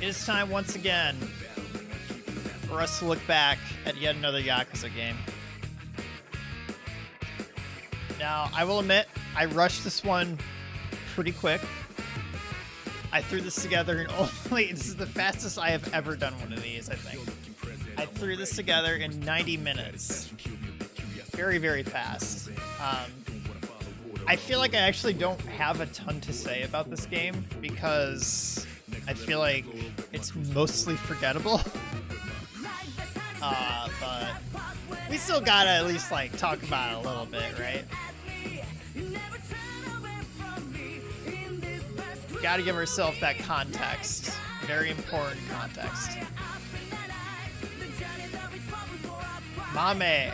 It is time once again for us to look back at yet another Yakuza game. Now, I will admit, I rushed this one pretty quick. I threw this together in this is the fastest I have ever done one of these, I think. I threw this together in 90 minutes. Very, very fast. I feel like I actually don't have a ton to say about this game because I feel like it's mostly forgettable. But we still gotta at least like talk about it a little bit, right? Gotta give ourselves that context. Very important context. Mame.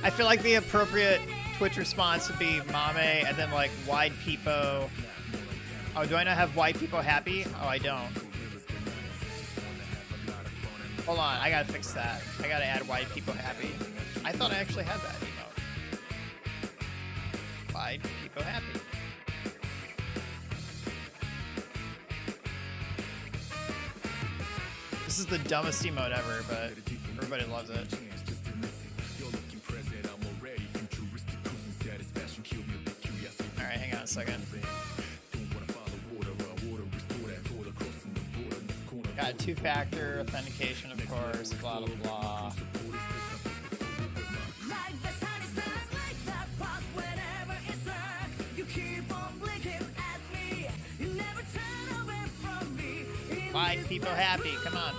I feel like the appropriate Twitch response would be Mame and then like wide peepo. Oh, do I not have wide peepo happy? Oh, I don't. Hold on, I gotta fix that. I gotta add wide peepo happy. I thought I actually had that emote. Wide peepo happy. This is the dumbest emote ever, but everybody loves it. Alright, hang on a second. Got two-factor authentication, of course, blah, blah, blah. Why people happy? Come on.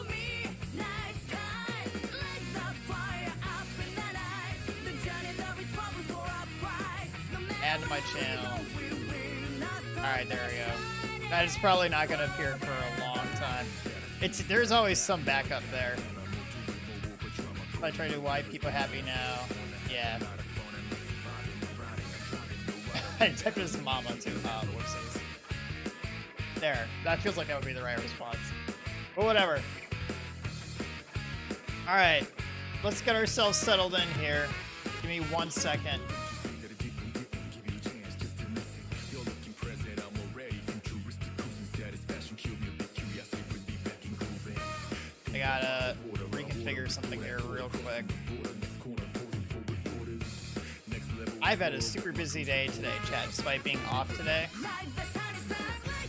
Add to my channel. Alright, there we go. That is probably not going to appear for a long time. There's always some backup there. If I try to why people happy now, yeah. I typed it as mama too. Whoopsies. There. That feels like that would be the right response. But whatever. Alright. Let's get ourselves settled in here. Give me 1 second. I gotta reconfigure something here real quick. I've had a super busy day today, chat, despite being off today.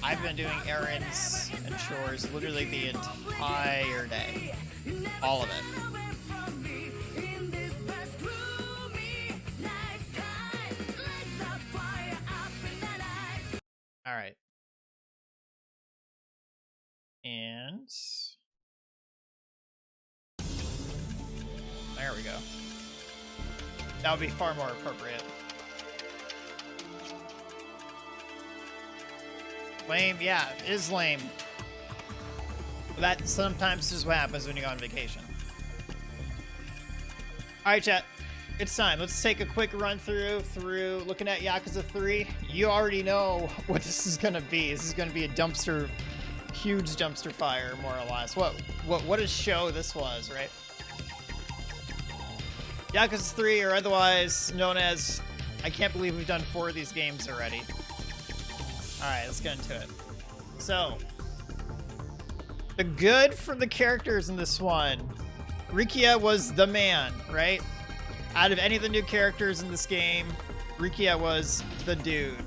I've been doing errands and chores literally the entire day. All of it. Alright. And there we go. That would be far more appropriate. Lame? Yeah, it is lame. But that sometimes is what happens when you go on vacation. Alright, chat. It's time. Let's take a quick run through looking at Yakuza 3. You already know what this is going to be. This is going to be a dumpster, huge dumpster fire, more or less. What a show this was, right? Yakuza 3, or otherwise known as, I can't believe we've done 4 of these games already. Alright, let's get into it. So, the good from the characters in this one, Rikiya was the man, right? Out of any of the new characters in this game, Rikiya was the dude.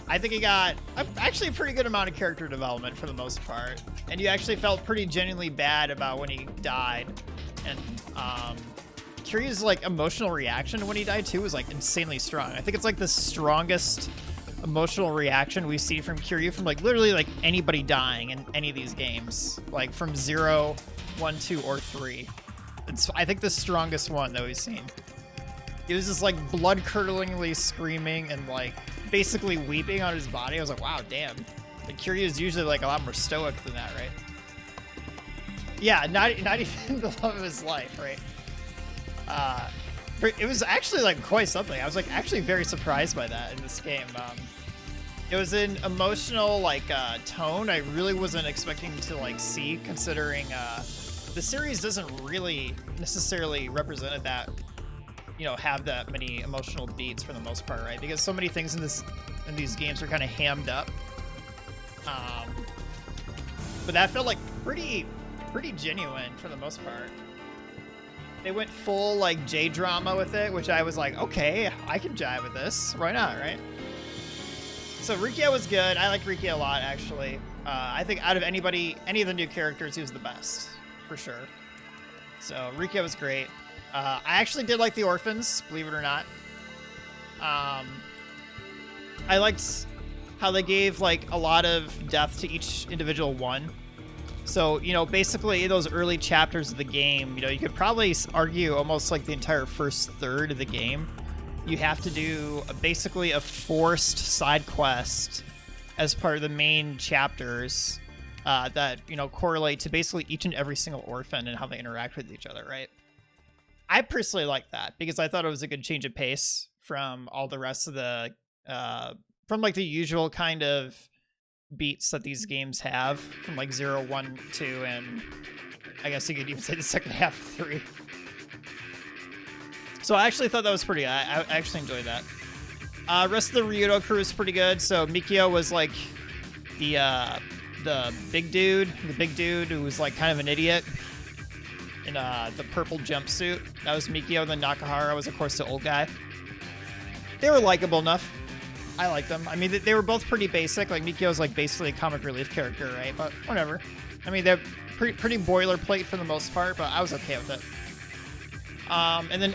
I think he got actually a pretty good amount of character development for the most part. And you actually felt pretty genuinely bad about when he died. And, Kiryu's like emotional reaction when he died too was like insanely strong. I think it's like the strongest emotional reaction we see from Kiryu from like literally like anybody dying in any of these games, like from 0, 1, 2, or 3. It's I think the strongest one that we've seen. He was just like blood-curdlingly screaming and like basically weeping on his body. I was like, wow, damn. Like Kiryu is usually like a lot more stoic than that, right? Yeah, not even the love of his life, right? It was actually like quite something. I was like actually very surprised by that in this game. It was an emotional like tone I really wasn't expecting to like see, considering the series doesn't really necessarily represent that, you know, have that many emotional beats for the most part, right? Because so many things in these games are kind of hammed up. But that felt like pretty genuine for the most part. They went full like J-drama with it, which I was like, okay, I can jive with this. Why not, right? So Rikia was good. I liked Rikia a lot, actually. I think out of any of the new characters, he was the best, for sure. So Rikia was great. I actually did like the orphans, believe it or not. I liked how they gave like a lot of depth to each individual one. So, you know, basically in those early chapters of the game, you know, you could probably argue almost like the entire first third of the game, you have to do basically a forced side quest as part of the main chapters that, you know, correlate to basically each and every single orphan and how they interact with each other, right? I personally like that because I thought it was a good change of pace from all the rest of the, from like the usual kind of beats that these games have from like 0, 1, 2, and I guess you could even say the second half of 3. So I actually thought that was pretty good. I actually enjoyed that. Rest of the Ryudo crew is pretty good. So Mikio was like the big dude who was like kind of an idiot in the purple jumpsuit. That was Mikio. And then Nakahara was of course the old guy. They were likable enough. I liked them. I mean, they were both pretty basic. Like Mikio's like basically a comic relief character, right? But whatever. I mean, they're pretty boilerplate for the most part, but I was okay with it. And then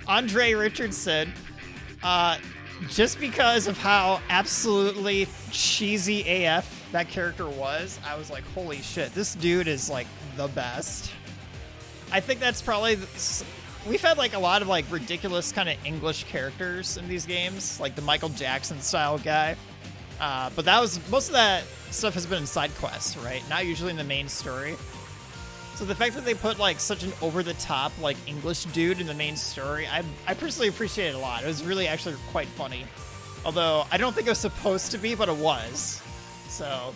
Andre Richardson, just because of how absolutely cheesy AF that character was, I was like, holy shit, this dude is like the best. I think that's probably... We've had like a lot of like ridiculous kind of English characters in these games, like the Michael Jackson style guy. But that was, most of that stuff has been in side quests, right? Not usually in the main story. So the fact that they put like such an over the top like English dude in the main story, I personally appreciate it a lot. It was really actually quite funny. Although I don't think it was supposed to be, but it was. So,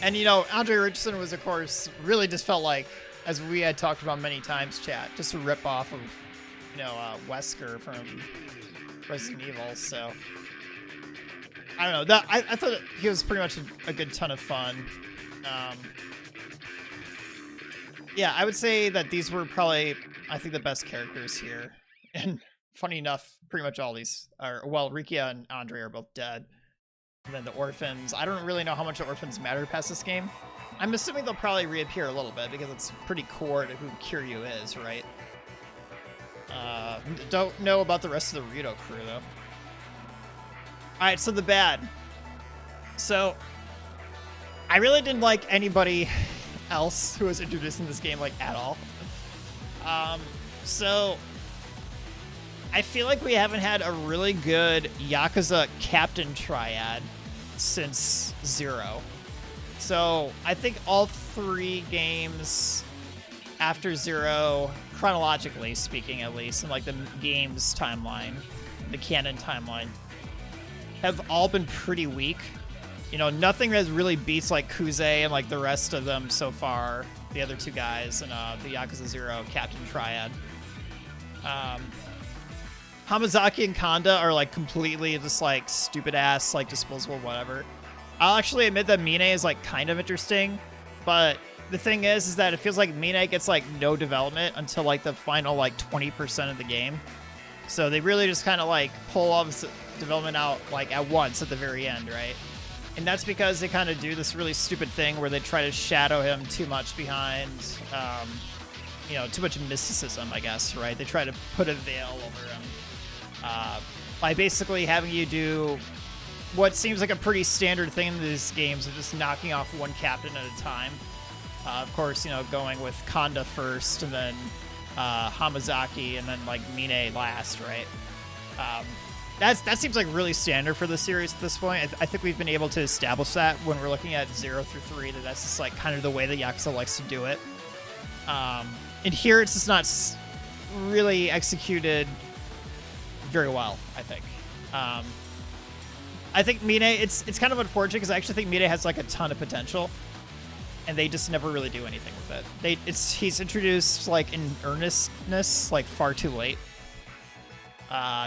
and you know, Andre Richardson was of course really just felt like, as we had talked about many times, chat, just a rip off of, you know, Wesker from Resident Evil. So I don't know. That I thought he was pretty much a good ton of fun. Yeah, I would say that these were probably, I think, the best characters here. And funny enough, pretty much all these are, well, Rikia and Andre are both dead. And then the orphans, I don't really know how much the orphans matter past this game. I'm assuming they'll probably reappear a little bit because it's pretty core to who Kiryu is, right? Don't know about the rest of the Ryudo crew, though. Alright, so the bad. So, I really didn't like anybody else who was introduced in this game, like, at all. So, I feel like we haven't had a really good Yakuza captain triad since 0. So I think all 3 games after 0, chronologically speaking at least, in like the game's timeline, the canon timeline, have all been pretty weak. You know, nothing has really beats like Kuze and like the rest of them so far, the other 2 guys in the Yakuza 0 captain triad. Hamazaki and Kanda are like completely just like stupid ass, like disposable whatever. I'll actually admit that Mine is like kind of interesting, but the thing is that it feels like Mine gets like no development until like the final like 20% of the game. So they really just kind of like pull all this development out like at once at the very end, right? And that's because they kind of do this really stupid thing where they try to shadow him too much behind, you know, too much mysticism, I guess, right? They try to put a veil over him by basically having you do what seems like a pretty standard thing in these games of just knocking off one captain at a time. Of course, you know, going with Kanda first and then Hamazaki and then like Mine last, right? That seems like really standard for the series at this point. I think we've been able to establish that when we're looking at 0 through 3, that's just like kind of the way that Yakuza likes to do it. And here it's just not really executed very well, I think. I think Mine, it's kind of unfortunate because I actually think Mine has like a ton of potential, and they just never really do anything with it. He's introduced like in earnestness like far too late.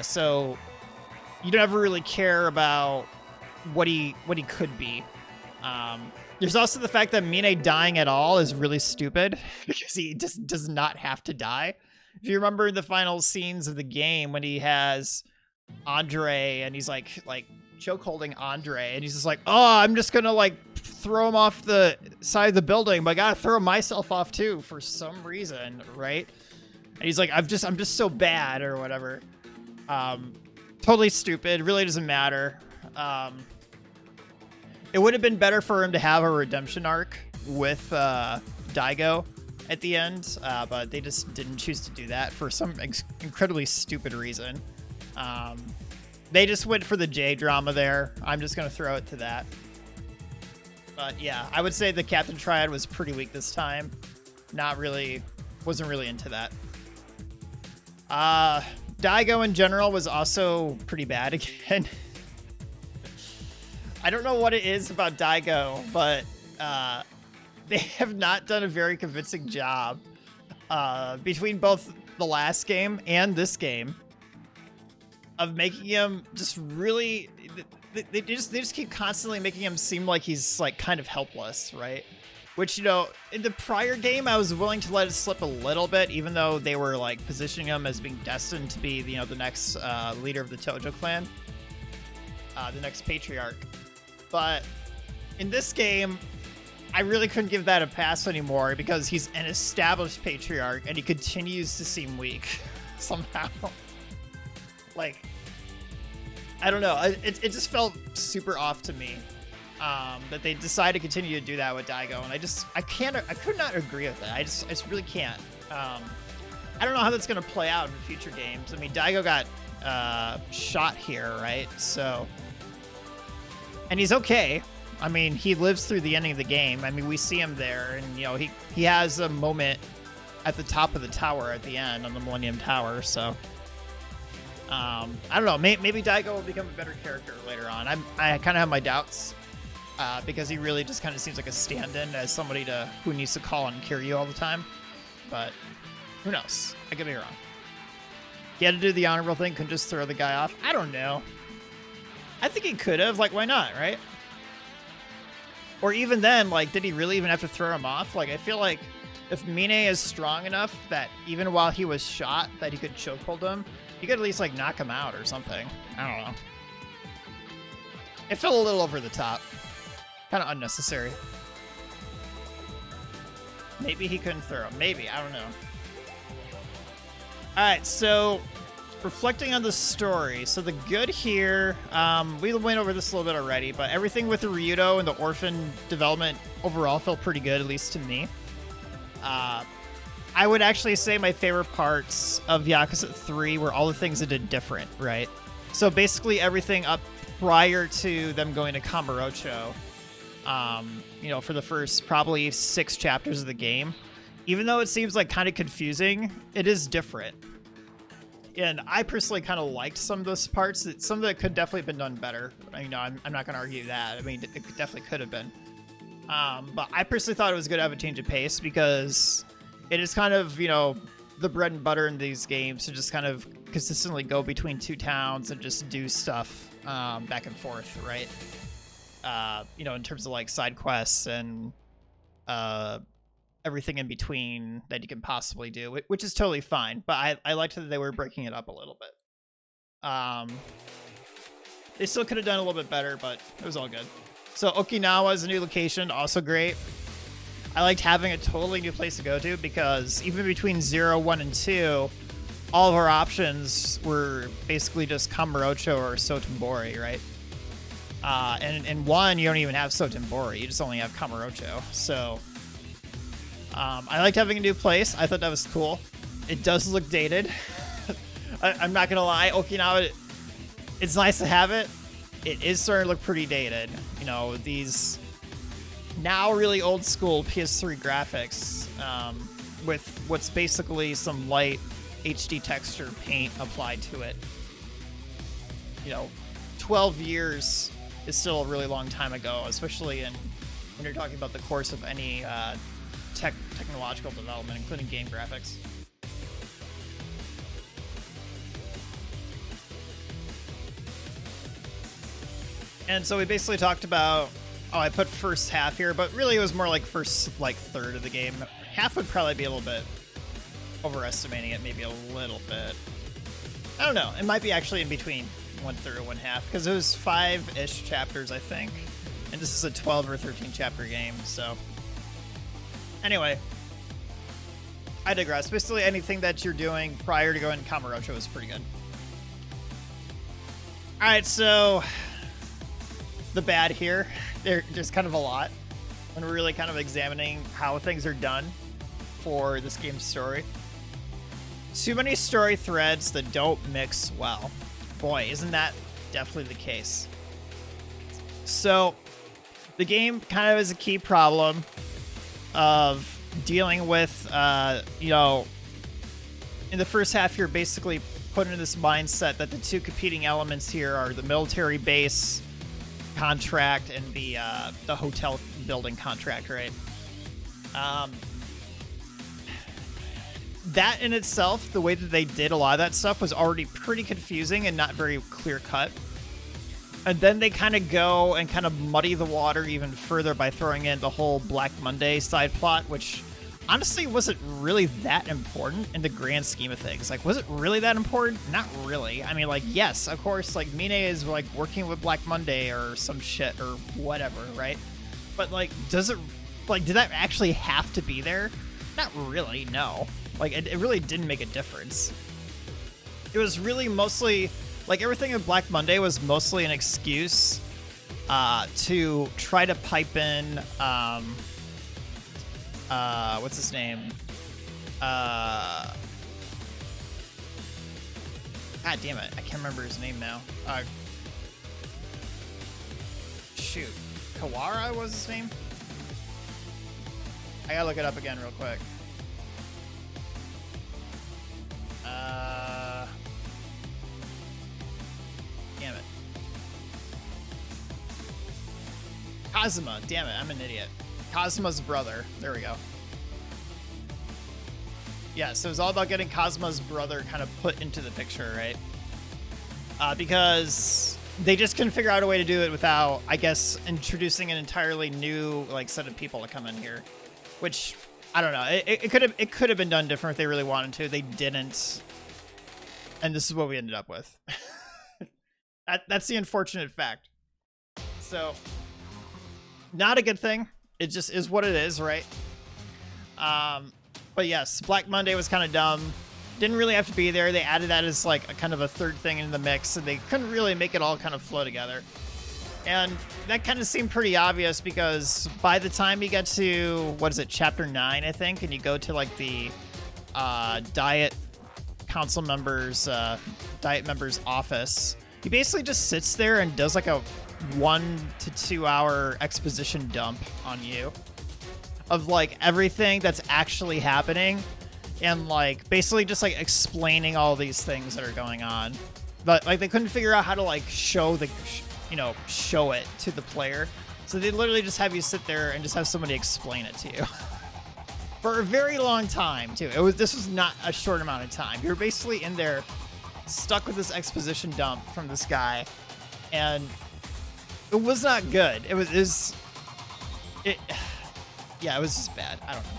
So you don't ever really care about what he could be. There's also the fact that Mine dying at all is really stupid because he just does not have to die. If you remember the final scenes of the game when he has Andre and he's like choke holding Andre and he's just like, oh, I'm just gonna like throw him off the side of the building, but I gotta throw myself off too for some reason, right? And he's like, I'm just so bad or whatever. Totally stupid. Really doesn't matter. It would have been better for him to have a redemption arc with Daigo at the end, but they just didn't choose to do that for some incredibly stupid reason. They just went for the J drama there. I'm just going to throw it to that. But yeah, I would say the Captain Triad was pretty weak this time. Wasn't really into that. Daigo in general was also pretty bad again. I don't know what it is about Daigo, but they have not done a very convincing job between both the last game and this game of making him just really. They just keep constantly making him seem like he's like kind of helpless, right? Which, you know, in the prior game, I was willing to let it slip a little bit, even though they were like positioning him as being destined to be, you know, the next leader of the Tojo clan, the next patriarch. But in this game, I really couldn't give that a pass anymore because he's an established patriarch and he continues to seem weak somehow. Like, I don't know. It just felt super off to me that they decided to continue to do that with Daigo, and I could not agree with that. I just really can't. I don't know how that's gonna play out in future games. I mean, Daigo got shot here, right? So. And he's okay. I mean, he lives through the ending of the game. I mean, we see him there, and, you know, he has a moment at the top of the tower at the end on the Millennium Tower, so. I don't know. Maybe Daigo will become a better character later on. I kind of have my doubts because he really just kind of seems like a stand-in as somebody who needs to call on Kiryu all the time. But who knows? I could be wrong. He had to do the honorable thing, couldn't just throw the guy off. I don't know. I think he could have. Like, why not, right? Or even then, like, did he really even have to throw him off? Like, I feel like if Mine is strong enough that even while he was shot, that he could chokehold him, he could at least, like, knock him out or something. I don't know. It felt a little over the top. Kind of unnecessary. Maybe he couldn't throw him. Maybe. I don't know. Alright, so reflecting on the story. So the good here, we went over this a little bit already, but everything with the Ryudo and the orphan development overall felt pretty good, at least to me. I would actually say my favorite parts of Yakuza 3 were all the things that did different, right? So basically everything up prior to them going to Kamurocho, you know, for the first probably 6 chapters of the game. Even though it seems like kind of confusing, it is different. And I personally kind of liked some of those parts. Some of it could definitely have been done better. You know, I'm not going to argue that. I mean, it definitely could have been. But I personally thought it was good to have a change of pace because it is kind of, you know, the bread and butter in these games to just kind of consistently go between 2 towns and just do stuff back and forth, right? You know, in terms of like side quests and everything in between that you can possibly do, which is totally fine. But I liked that they were breaking it up a little bit. They still could have done a little bit better, but it was all good. So Okinawa is a new location, also great. I liked having a totally new place to go to because even between 0, 1, and 2, all of our options were basically just Kamurocho or Sotenbori, right? And in 1, you don't even have Sotenbori, you just only have Kamurocho. So I liked having a new place. I thought that was cool. It does look dated. I'm not gonna lie, Okinawa, it's nice to have it. It is starting to look pretty dated. You know, these now really old school PS3 graphics with what's basically some light HD texture paint applied to it. You know, 12 years is still a really long time ago, especially when you're talking about the course of any technological development, including game graphics. And so we basically talked about, oh, I put first half here, but really it was more like first like third of the game. Half would probably be a little bit overestimating it, maybe a little bit. I don't know. It might be actually in between 1/3 and 1/2 because it was 5-ish chapters, I think. And this is a 12 or 13 chapter game, so. Anyway, I digress. Basically anything that you're doing prior to going to Kamurocho is pretty good. Alright, so the bad here, there's kind of a lot when we're really kind of examining how things are done for this game's story. Too many story threads that don't mix well. Boy, isn't that definitely the case. So the game kind of is a key problem of dealing with, you know, in the first half you're basically put into this mindset that the two competing elements here are the military base contract and the hotel building contract, right? That in itself, the way that they did a lot of that stuff was already pretty confusing and not very clear cut. And then they kind of go and kind of muddy the water even further by throwing in the whole Black Monday side plot, which honestly wasn't really that important in the grand scheme of things. Like, was it really that important? Not really. I mean, like, yes, of course, like, Mine is, like, working with Black Monday or some shit or whatever, right? But, like, does it, like, did that actually have to be there? Not really, no. Like, it really didn't make a difference. It was really mostly, like, everything in Black Monday was mostly an excuse to try to pipe in, what's his name? God damn it, I can't remember his name now. Shoot. Kawara was his name? I gotta look it up again real quick. Damn it. Kazuma. Damn it, I'm an idiot. Kazuma's brother. There we go. Yeah, so it's all about getting Kazuma's brother kind of put into the picture, right? Because they just couldn't figure out a way to do it without, I guess, introducing an entirely new like set of people to come in here. Which, I don't know. It could have been done different if they really wanted to. They didn't. And this is what we ended up with. That's the unfortunate fact. So, not a good thing. It just is what it is, right? But yes, Black Monday was kind of dumb. Didn't really have to be there. They added that as like a kind of a third thing in the mix, and they couldn't really make it all kind of flow together. And that kind of seemed pretty obvious because by the time you get to, what is it, chapter 9, I think, and you go to like the Diet Council members, Diet members office, he basically just sits there and does like a 1 to 2 hour exposition dump on you of like everything that's actually happening and like basically just like explaining all these things that are going on. But like they couldn't figure out how to like show the, show it to the player. So they literally just have you sit there and just have somebody explain it to you for a very long time too. This was not a short amount of time. You're basically in there stuck with this exposition dump from this guy, and it was not good. It was just bad. I don't know.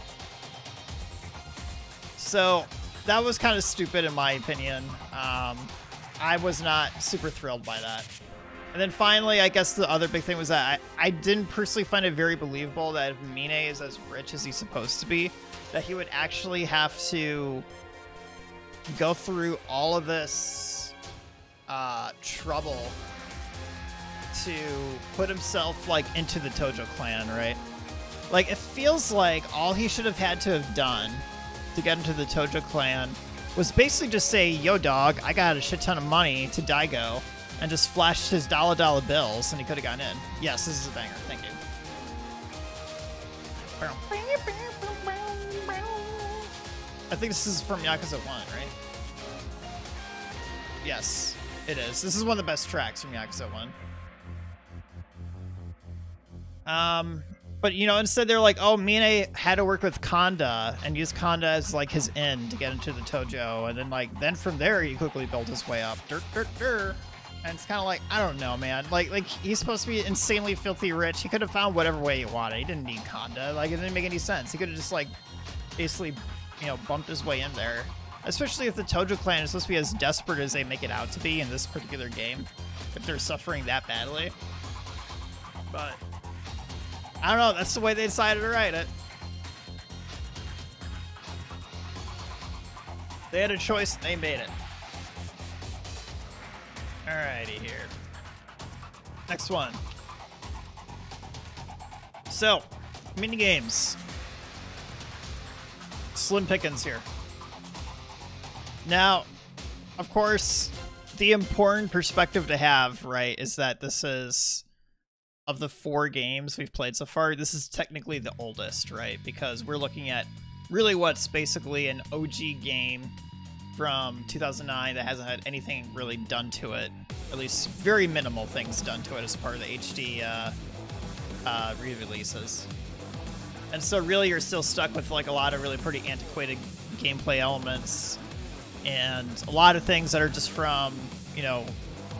So that was kind of stupid in my opinion. I was not super thrilled by that. And then finally, I guess the other big thing was that I didn't personally find it very believable that if Mine is as rich as he's supposed to be, that he would actually have to go through all of this trouble to put himself like into the Tojo clan, right? Like it feels like all he should have had to have done to get into the Tojo clan was basically just say, yo dog, I got a shit ton of money to Daigo, and just flashed his dollar bills and he could have gotten in. Yes, this is a banger, thank you. I think this is from Yakuza 1, right? Yes, it is. This is one of the best tracks from Yakuza 1. But, instead they're like, oh, Mine had to work with Kanda and use Kanda as, like, his in to get into the Tojo. And then, then from there, he quickly built his way up. And it's kind of like, I don't know, man. Like he's supposed to be insanely filthy rich. He could have found whatever way he wanted. He didn't need Conda. Like, it didn't make any sense. He could have just, like, basically, you know, bumped his way in there. Especially if the Tojo clan is supposed to be as desperate as they make it out to be in this particular game. If they're suffering that badly. But I don't know. That's the way they decided to write it. They had a choice. They made it. Alrighty here. Next one. So, mini games. Slim pickings here. Now, of course, the important perspective to have, right, is that this is, of the 4 games we've played so far, this is technically the oldest, right? Because we're looking at really what's basically an OG game from 2009 that hasn't had anything really done to it. At least very minimal things done to it as part of the HD re-releases. And so really you're still stuck with like a lot of really pretty antiquated gameplay elements and a lot of things that are just from, you know,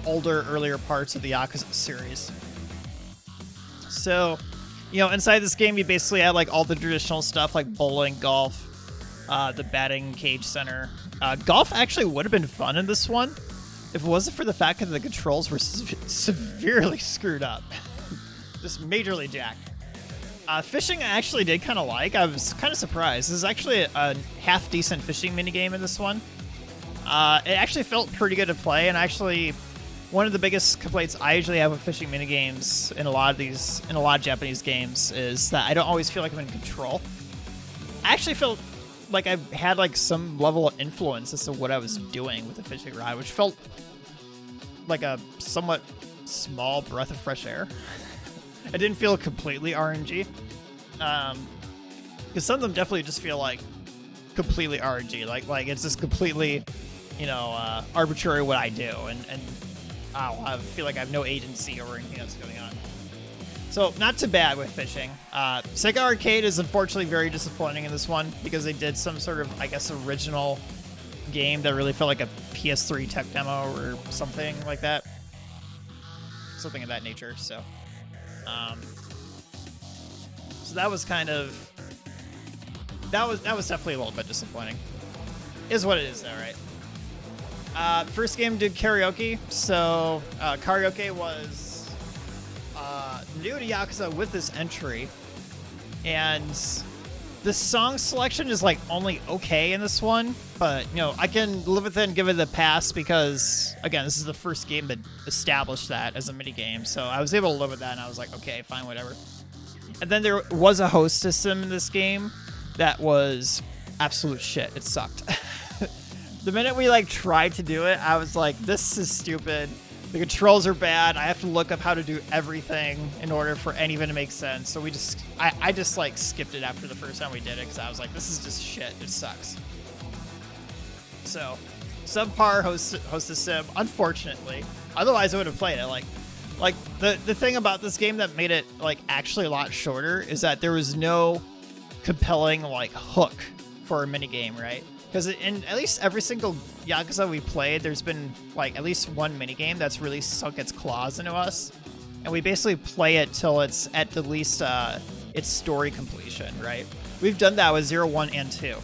earlier parts of the Yakuza series. So, you know, inside this game you basically had like all the traditional stuff like bowling, golf, the batting cage center. Golf actually would have been fun in this one if it wasn't for the fact that the controls were severely screwed up. Just majorly jacked. Fishing I actually did kind of like. I was kind of surprised. This is actually a half-decent fishing minigame in this one. It actually felt pretty good to play, and actually one of the biggest complaints I usually have with fishing minigames in a lot of Japanese games is that I don't always feel like I'm in control. I actually felt like I had like some level of influence as to what I was doing with the fishing rod, which felt like a somewhat small breath of fresh air. It didn't feel completely RNG. Because some of them definitely just feel like completely RNG. Like it's just completely, you know, arbitrary what I do. And I feel like I have no agency over anything that's going on. So, not too bad with fishing. Sega Arcade is unfortunately very disappointing in this one because they did some sort of, I guess, original game that really felt like a PS3 tech demo or something like that. Something of that nature, so. So that was kind of... That was definitely a little bit disappointing. Is what it is, though, right? First game did karaoke, so karaoke was... new to Yakuza with this entry, and the song selection is like only okay in this one, but you know, I can live with it and give it a pass because again, this is the first game that established that as a mini game, so I was able to live with that and I was like, okay, fine, whatever. And then there was a host system in this game that was absolute shit. It sucked. The minute we like tried to do it, I was like, this is stupid. The controls are bad. I have to look up how to do everything in order for any of it to make sense. So I just like skipped it after the first time we did it because I was like, this is just shit. It sucks. So, subpar host sim, unfortunately. Otherwise, I would have played it. Like the thing about this game that made it like actually a lot shorter is that there was no compelling like hook for a minigame, right? Because in at least every single Yakuza we played, there's been like at least one minigame that's really sunk its claws into us. And we basically play it till it's at the least its story completion, right? We've done that with 0, 1, and 2.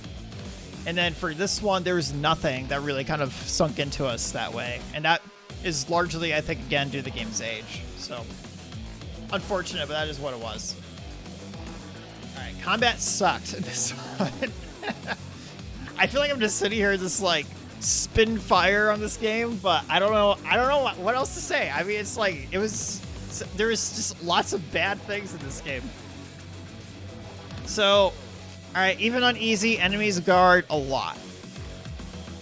And then for this one, there was nothing that really kind of sunk into us that way. And that is largely, I think, again, due to the game's age. So, unfortunate, but that is what it was. Alright, combat sucked in this one. I feel like I'm just sitting here just like spin fire on this game, but I don't know what else to say. I mean, it's like there was just lots of bad things in this game. So, all right, even on easy, enemies guard a lot.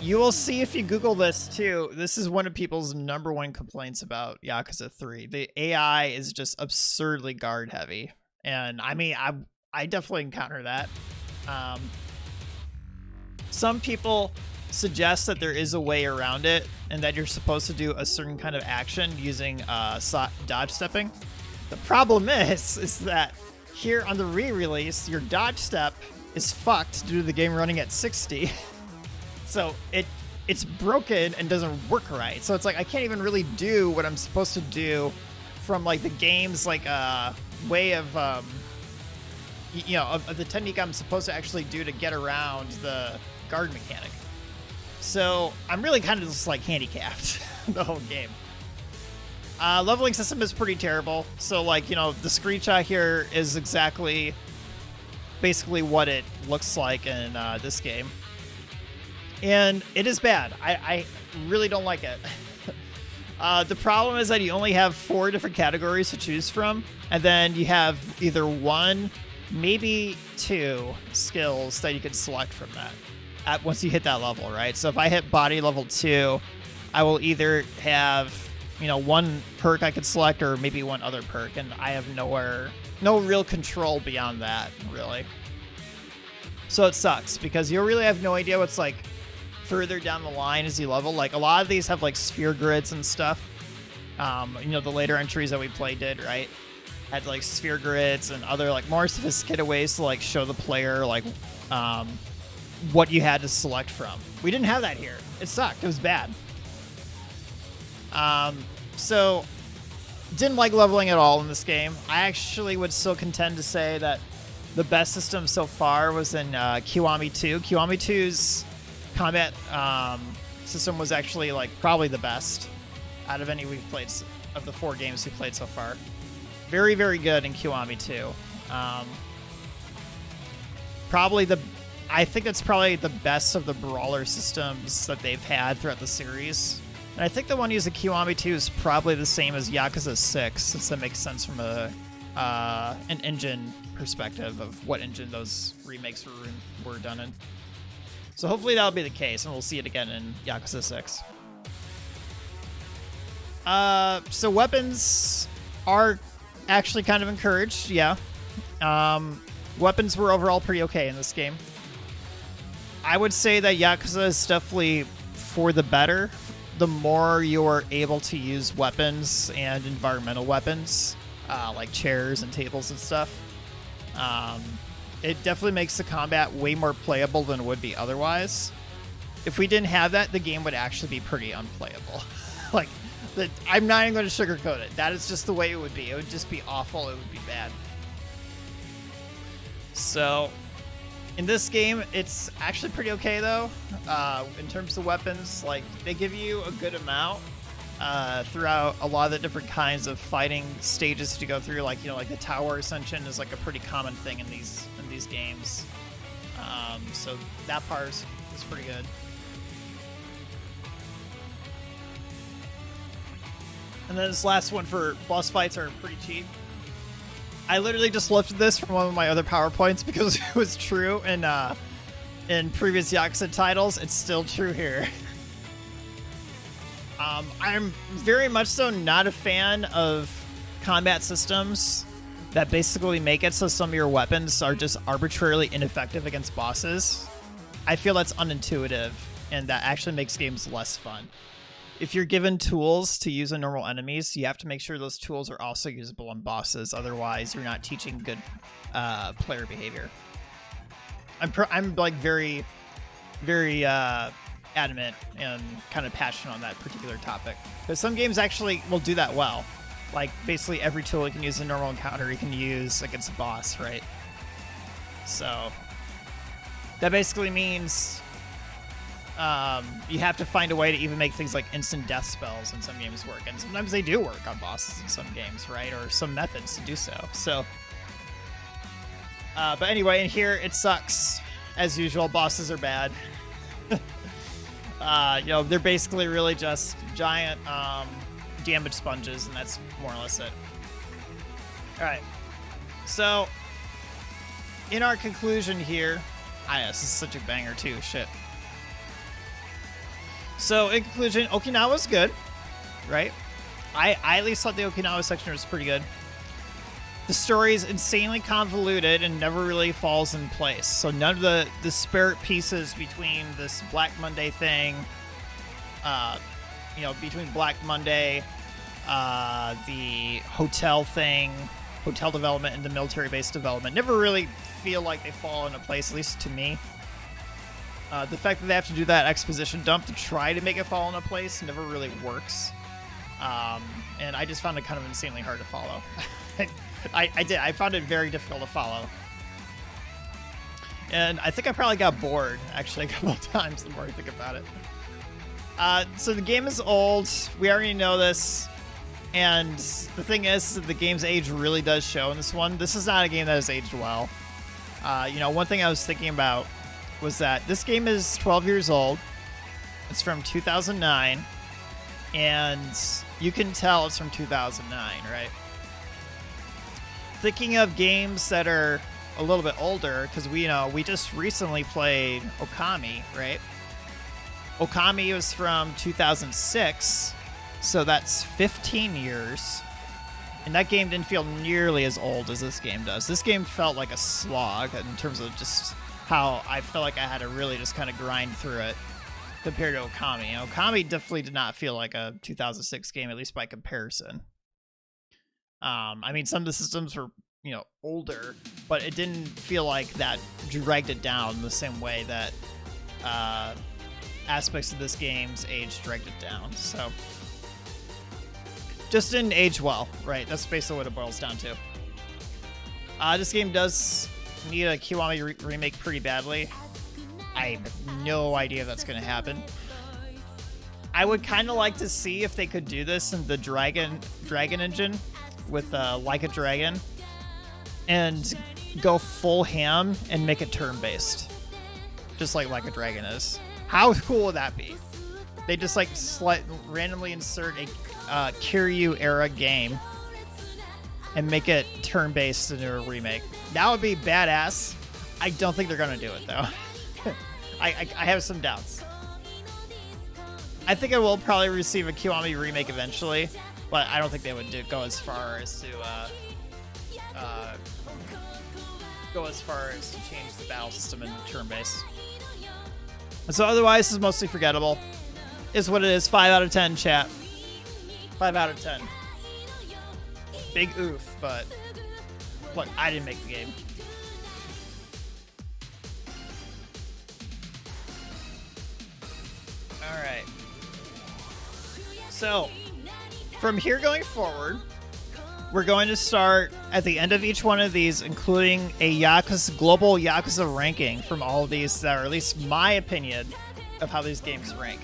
You will see if you Google this too. This is one of people's #1 complaints about Yakuza 3. The AI is just absurdly guard heavy, and I mean, I definitely encounter that. Some people suggest that there is a way around it and that you're supposed to do a certain kind of action using dodge stepping. The problem is that here on the re-release, your dodge step is fucked due to the game running at 60. So it's broken and doesn't work right. So it's like I can't even really do what I'm supposed to do from like the game's like way of you know, of the technique I'm supposed to actually do to get around the guard mechanic. So I'm really kind of just like handicapped the whole game. Leveling system is pretty terrible. So like, you know, the screenshot here is exactly basically what it looks like in this game. And it is bad. I really don't like it. The problem is that you only have 4 different categories to choose from. And then you have either 1, maybe 2 skills that you can select from that once you hit that level, right? So if I hit body level 2, I will either have, you know, 1 perk I could select or maybe 1 other perk. And I have no real control beyond that, really. So it sucks because you really have no idea what's like further down the line as you level. Like a lot of these have like sphere grids and stuff. You know, the later entries that we played did, right? Had like sphere grids and other like more sophisticated ways to like show the player like what you had to select from. We didn't have that here. It sucked. It was bad. So didn't like leveling at all in this game. I actually would still contend to say that the best system so far was in Kiwami 2. Kiwami 2's combat system was actually like probably the best out of any we've played, of the 4 games we've played so far. Very, very good in Kiwami 2. I think it's probably the best of the brawler systems that they've had throughout the series. And I think the one used in Kiwami 2 is probably the same as Yakuza 6, since that makes sense from an engine perspective of what engine those remakes were done in. So hopefully that'll be the case, and we'll see it again in Yakuza 6. So weapons are actually kind of encouraged, yeah. Weapons were overall pretty okay in this game. I would say that Yakuza is definitely for the better. The more you're able to use weapons and environmental weapons, like chairs and tables and stuff, it definitely makes the combat way more playable than it would be otherwise. If we didn't have that, the game would actually be pretty unplayable. Like, I'm not even going to sugarcoat it. That is just the way it would be. It would just be awful. It would be bad. So, in this game, it's actually pretty okay, though. In terms of weapons, like, they give you a good amount throughout a lot of the different kinds of fighting stages to go through. Like, you know, like the tower ascension is like a pretty common thing in these games. So that part is pretty good. And then this last one for boss fights are pretty cheap. I literally just lifted this from one of my other PowerPoints because it was true in previous Yakuza titles. It's still true here. I'm very much so not a fan of combat systems that basically make it so some of your weapons are just arbitrarily ineffective against bosses. I feel that's unintuitive, and that actually makes games less fun. If you're given tools to use on normal enemies, you have to make sure those tools are also usable on bosses. Otherwise, you're not teaching good player behavior. I'm like very, very adamant and kind of passionate on that particular topic. Because some games actually will do that well. Like, basically every tool you can use in a normal encounter, you can use against a boss, right? So, that basically means you have to find a way to even make things like instant death spells in some games work. And sometimes they do work on bosses in some games, right? Or some methods to do so. So, but anyway, in here, it sucks. As usual, bosses are bad. You know, they're basically really just giant damage sponges, and that's more or less it. Alright. So, in our conclusion here... this is such a banger too, shit. So, in conclusion, Okinawa's good, right? I at least thought the Okinawa section was pretty good. The story is insanely convoluted and never really falls in place. So none of the disparate pieces between this Black Monday thing, you know, between Black Monday, the hotel thing, hotel development, and the military base development, never really feel like they fall into place, at least to me. The fact that they have to do that exposition dump to try to make it fall into place never really works. And I just found it kind of insanely hard to follow. I found it very difficult to follow. And I think I probably got bored, actually, a couple of times the more I think about it. So the game is old. We already know this. And the thing is that the game's age really does show in this one. This is not a game that has aged well. You know, one thing I was thinking about was that this game is 12 years old. It's from 2009. And you can tell it's from 2009, right? Thinking of games that are a little bit older, because we just recently played Okami, right? Okami was from 2006, so that's 15 years. And that game didn't feel nearly as old as this game does. This game felt like a slog in terms of just how I felt like I had to really just kind of grind through it compared to Okami. And Okami definitely did not feel like a 2006 game, at least by comparison. I mean, some of the systems were, older, but it didn't feel like that dragged it down the same way that aspects of this game's age dragged it down. So just didn't age well, right? That's basically what it boils down to. This game does need a Kiwami remake pretty badly. I have no idea if that's going to happen. I would kind of like to see if they could do this in the Dragon engine with Like a Dragon and go full ham and make it turn-based, just like a Dragon is. How cool would that be? They just randomly insert a Kiryu era game and make it turn-based into a remake. That would be badass. I don't think they're gonna do it though. I have some doubts. I think it will probably receive a Kiwami remake eventually, but I don't think they would go as far as to change the battle system into turn-based. So otherwise, this is mostly forgettable. Is what it is. 5 out of 10, chat. 5 out of 10. Big oof, but look, I didn't make the game. Alright. So, from here going forward, we're going to start at the end of each one of these, including a global Yakuza ranking from all of these that are at least my opinion of how these games rank.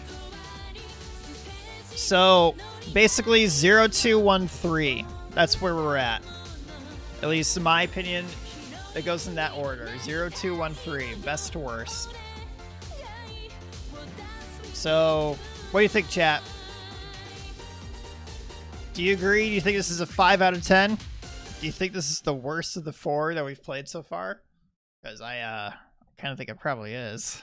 So, basically 0, 2, 1, 3. That's where we're at. At least in my opinion, it goes in that order. 0, 2, 1, 3. Best to worst. So, what do you think, chat? Do you agree? Do you think this is a 5 out of 10? Do you think this is the worst of the 4 that we've played so far? Because I kind of think it probably is.